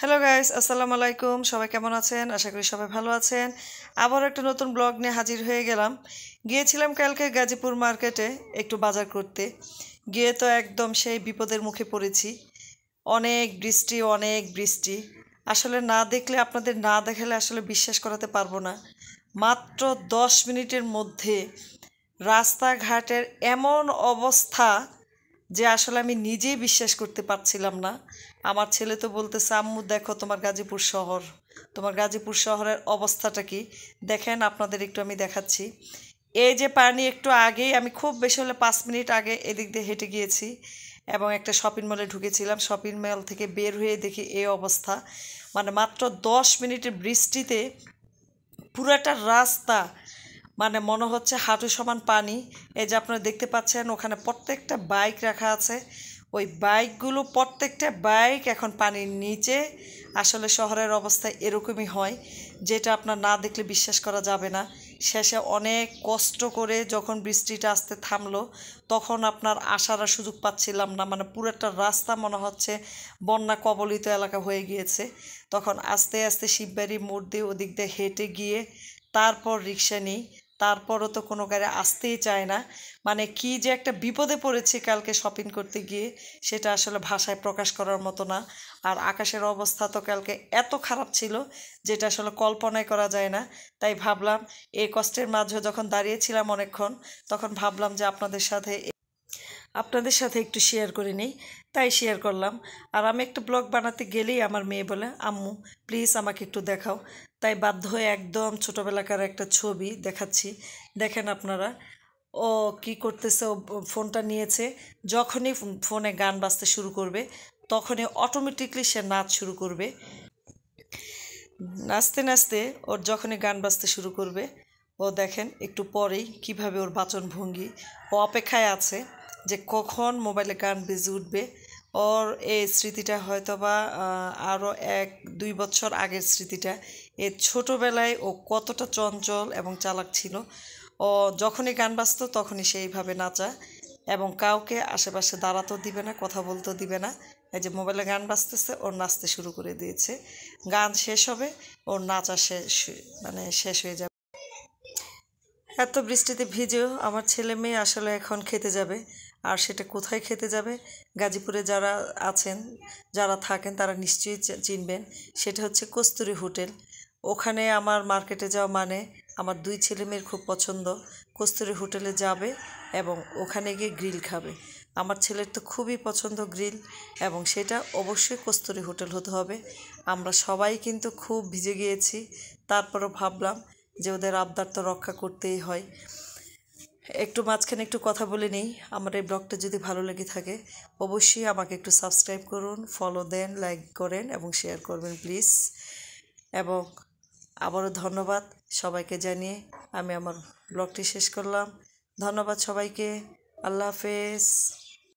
Hello guys, আসসালামু আলাইকুম। সবাই কেমন আছেন? আশা করি সবাই ভালো আছেন। আবার একটা নতুন ব্লগ নিয়ে হাজির হয়ে গেলাম। গিয়েছিলাম কালকে গাজীপুর মার্কেটে একটু বাজার করতে। গিয়ে তো একদম সেই বিপদের মুখে পড়েছি। অনেক বৃষ্টি। আসলে না দেখলে, আপনাদের না দেখালে আসলে বিশ্বাস করাতে পারবো না। মাত্র 10 মিনিটের মধ্যে রাস্তাঘাটের এমন অবস্থা যে আসলে আমি নিজেই বিশ্বাস করতে পারছিলাম না। আমার ছেলে তো বলতেছে, আম্মু দেখো তোমার গাজীপুর শহরের অবস্থাটা কি। দেখেন, আপনাদের একটু আমি দেখাচ্ছি। এই যে পানি, একটু আগেই আমি খুব বেশি হলে 5 মিনিট আগে এদিক দিয়ে হেঁটে গিয়েছি এবং একটা শপিং মলে ঢুকেছিলাম। শপিং মল থেকে বের হয়ে দেখি এই অবস্থা। মানে মাত্র 10 মিনিটের বৃষ্টিতে পুরাটা রাস্তা, মানে মনে হচ্ছে হাঁটু সমান পানি। এই যে আপনারা দেখতে পাচ্ছেন, ওখানে প্রত্যেকটা বাইক রাখা আছে। ওই বাইকগুলো, প্রত্যেকটা বাইক এখন পানির নিচে। আসলে শহরের অবস্থা এরকমই হয়, যেটা আপনার না দেখলে বিশ্বাস করা যাবে না। শেষে অনেক কষ্ট করে যখন বৃষ্টিটা আসতে থামলো, তখন আপনার আসার আর সুযোগ পাচ্ছিলাম না। মানে পুরোটা রাস্তা মনে হচ্ছে বন্যা কবলিত এলাকা হয়ে গিয়েছে। তখন আস্তে আস্তে শিববাড়ি মোড় দিয়ে ওদিক দিয়ে হেঁটে গিয়ে তারপর রিক্সা নিই। তারপরও তো কোনো গাড়ি আসতেই চায় না। মানে কি যে একটা বিপদে পড়েছি কালকে শপিং করতে গিয়ে, সেটা আসলে ভাষায় প্রকাশ করার মতো না। আর আকাশের অবস্থা তো কালকে এত খারাপ ছিল, যেটা আসলে কল্পনাই করা যায় না। তাই ভাবলাম, এই কষ্টের মাঝে যখন দাঁড়িয়েছিলাম অনেকক্ষণ, তখন ভাবলাম যে আপনাদের সাথে একটু শেয়ার করে নিই। তাই শেয়ার করলাম। আর আমি একটা ব্লগ বানাতে গেলেই আমার মেয়ে বলে, আম্মু প্লিজ আমাকে একটু দেখাও। তাই বাধ্য হয়ে একদম ছোটোবেলাকার একটা ছবি দেখাচ্ছি। দেখেন আপনারা, ও কি করতেছে। ও ফোনটা নিয়েছে, যখনই ফোনে গান বাজতে শুরু করবে, তখনই অটোমেটিকলি সে নাচ শুরু করবে। নাচতে নাচতে ওর যখনই গান বাজতে শুরু করবে, ও দেখেন একটু পরেই কিভাবে ওর বাচনভঙ্গি। ও অপেক্ষায় আছে যে কখন মোবাইলে গান বেজে উঠবে। ওর এই স্মৃতিটা হয়তো বা আরও 1-2 বছর আগের স্মৃতিটা। এর ছোটোবেলায় ও কতটা চঞ্চল এবং চালাক ছিল। ও যখনই গান বাজতো তখনই সেইভাবে নাচা, এবং কাউকে আশেপাশে দাঁড়াতেও দিবে না, কথা বলতেও দিবে না। এই যে মোবাইলে গান বাজতেছে, ওর নাচতে শুরু করে দিয়েছে। গান শেষ হবে, ওর নাচা শেষ হয়ে যাবে। এত বৃষ্টিতে ভিজেও আমার ছেলে মেয়ে আসলে এখন খেতে যাবে। আর সেটা কোথায় খেতে যাবে? গাজীপুরে যারা আছেন, যারা থাকেন, তারা নিশ্চয়ই চিনবেন। সেটা হচ্ছে কস্তুরী হোটেল। ওখানে আমার মার্কেটে যাওয়া মানে আমার 2 ছেলে মেয়ের খুব পছন্দ। কস্তুরী হোটেলে যাবে এবং ওখানে গিয়ে গ্রিল খাবে। আমার ছেলের তো খুবই পছন্দ গ্রিল, এবং সেটা অবশ্যই কস্তুরী হোটেল হতে হবে। আমরা সবাই কিন্তু খুব ভিজে গিয়েছি। তারপরও ভাবলাম যে ওদের আবদার তো রক্ষা করতেই হয়। একটু মাঝখানে একটু কথা বলে নিই। আমার এই ব্লগটা যদি ভালো লেগে থাকে, অবশ্যই আমাকে একটু সাবস্ক্রাইব করুন, ফলো দেন, লাইক করেন এবং শেয়ার করবেন প্লিজ। এবং আবারও ধন্যবাদ সবাইকে জানিয়ে আমি আমার ব্লগটি শেষ করলাম। ধন্যবাদ সবাইকে। আল্লাহ হাফেজ।